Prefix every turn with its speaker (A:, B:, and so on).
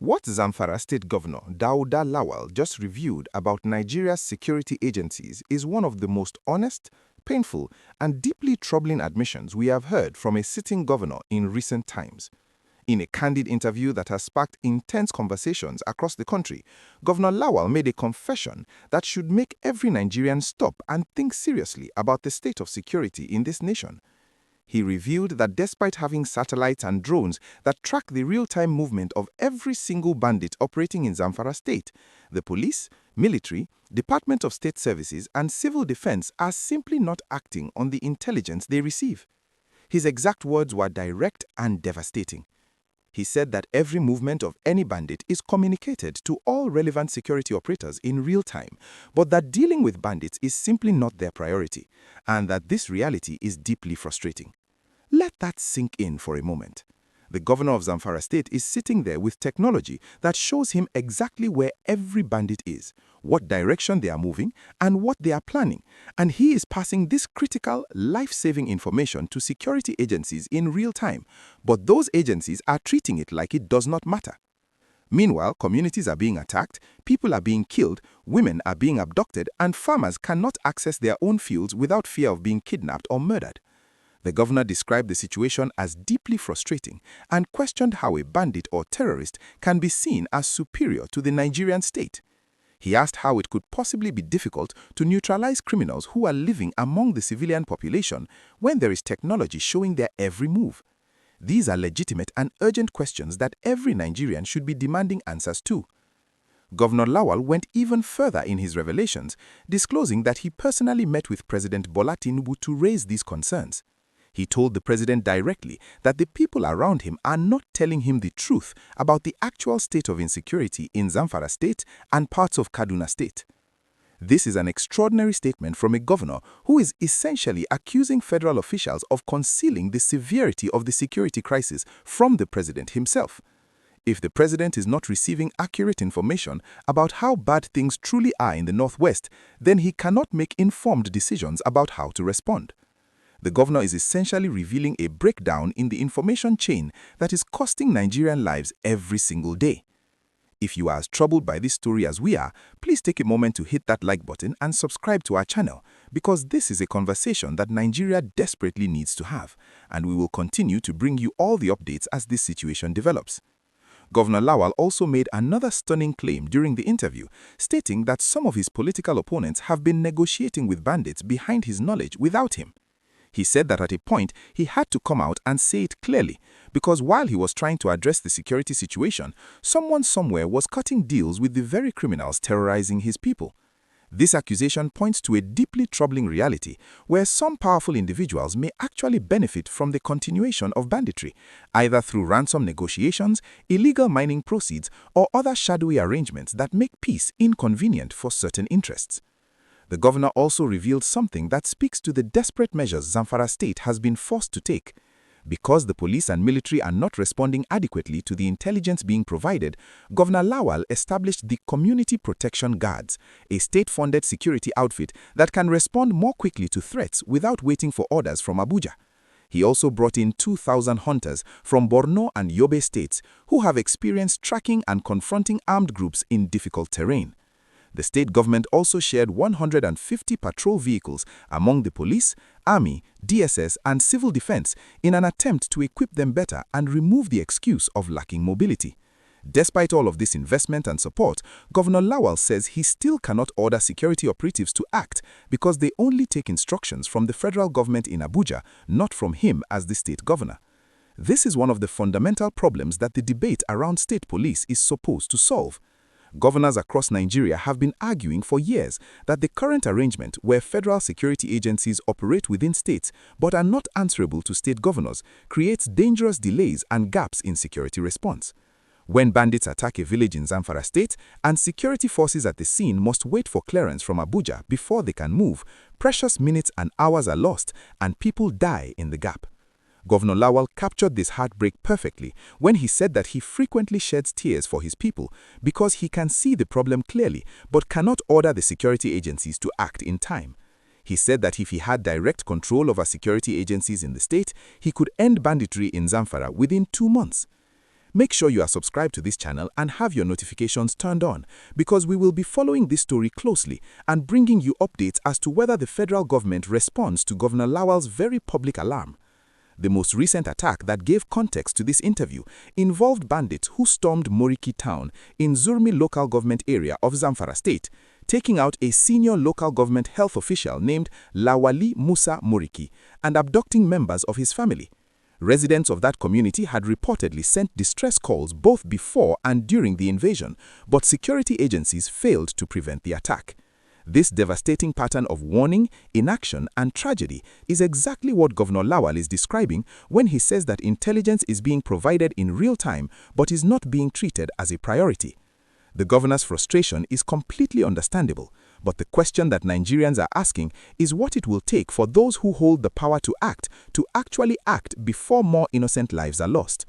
A: What Zamfara State Governor Dauda Lawal just reviewed about Nigeria's security agencies is one of the most honest, painful, and deeply troubling admissions we have heard from a sitting governor in recent times. In a candid interview that has sparked intense conversations across the country, Governor Lawal made a confession that should make every Nigerian stop and think seriously about the state of security in this nation. He revealed that despite having satellites and drones that track the real-time movement of every single bandit operating in Zamfara state, the police, military, Department of State Services, and civil defense are simply not acting on the intelligence they receive. His exact words were direct and devastating. He said that every movement of any bandit is communicated to all relevant security operators in real time, but that dealing with bandits is simply not their priority, and that this reality is deeply frustrating. Let that sink in for a moment. The governor of Zamfara State is sitting there with technology that shows him exactly where every bandit is, what direction they are moving, and what they are planning, and he is passing this critical, life-saving information to security agencies in real time, but those agencies are treating it like it does not matter. Meanwhile, communities are being attacked, people are being killed, women are being abducted, and farmers cannot access their own fields without fear of being kidnapped or murdered. The governor described the situation as deeply frustrating and questioned how a bandit or terrorist can be seen as superior to the Nigerian state. He asked how it could possibly be difficult to neutralize criminals who are living among the civilian population when there is technology showing their every move. These are legitimate and urgent questions that every Nigerian should be demanding answers to. Governor Lawal went even further in his revelations, disclosing that he personally met with President Bola Tinubu to raise these concerns. He told the president directly that the people around him are not telling him the truth about the actual state of insecurity in Zamfara state and parts of Kaduna state. This is an extraordinary statement from a governor who is essentially accusing federal officials of concealing the severity of the security crisis from the president himself. If the president is not receiving accurate information about how bad things truly are in the Northwest, then he cannot make informed decisions about how to respond. The governor is essentially revealing a breakdown in the information chain that is costing Nigerian lives every single day. If you are as troubled by this story as we are, please take a moment to hit that like button and subscribe to our channel, because this is a conversation that Nigeria desperately needs to have, and we will continue to bring you all the updates as this situation develops. Governor Lawal also made another stunning claim during the interview, stating that some of his political opponents have been negotiating with bandits behind his knowledge without him. He said that at a point, he had to come out and say it clearly, because while he was trying to address the security situation, someone somewhere was cutting deals with the very criminals terrorizing his people. This accusation points to a deeply troubling reality where some powerful individuals may actually benefit from the continuation of banditry, either through ransom negotiations, illegal mining proceeds, or other shadowy arrangements that make peace inconvenient for certain interests. The governor also revealed something that speaks to the desperate measures Zamfara state has been forced to take. Because the police and military are not responding adequately to the intelligence being provided, Governor Lawal established the Community Protection Guards, a state-funded security outfit that can respond more quickly to threats without waiting for orders from Abuja. He also brought in 2,000 hunters from Borno and Yobe states who have experienced tracking and confronting armed groups in difficult terrain. The state government also shared 150 patrol vehicles among the police, army, DSS, and civil defense in an attempt to equip them better and remove the excuse of lacking mobility. Despite all of this investment and support, Governor Lawal says he still cannot order security operatives to act because they only take instructions from the federal government in Abuja, not from him as the state governor. This is one of the fundamental problems that the debate around state police is supposed to solve. Governors across Nigeria have been arguing for years that the current arrangement where federal security agencies operate within states but are not answerable to state governors creates dangerous delays and gaps in security response. When bandits attack a village in Zamfara state and security forces at the scene must wait for clearance from Abuja before they can move, precious minutes and hours are lost and people die in the gap. Governor Lawal captured this heartbreak perfectly when he said that he frequently sheds tears for his people because he can see the problem clearly but cannot order the security agencies to act in time. He said that if he had direct control over security agencies in the state, he could end banditry in Zamfara within 2 months. Make sure you are subscribed to this channel and have your notifications turned on, because we will be following this story closely and bringing you updates as to whether the federal government responds to Governor Lawal's very public alarm. The most recent attack that gave context to this interview involved bandits who stormed Moriki town in Zurmi local government area of Zamfara state, taking out a senior local government health official named Lawali Musa Moriki and abducting members of his family. Residents of that community had reportedly sent distress calls both before and during the invasion, but security agencies failed to prevent the attack. This devastating pattern of warning, inaction, and tragedy is exactly what Governor Lawal is describing when he says that intelligence is being provided in real time but is not being treated as a priority. The governor's frustration is completely understandable, but the question that Nigerians are asking is what it will take for those who hold the power to actually act before more innocent lives are lost.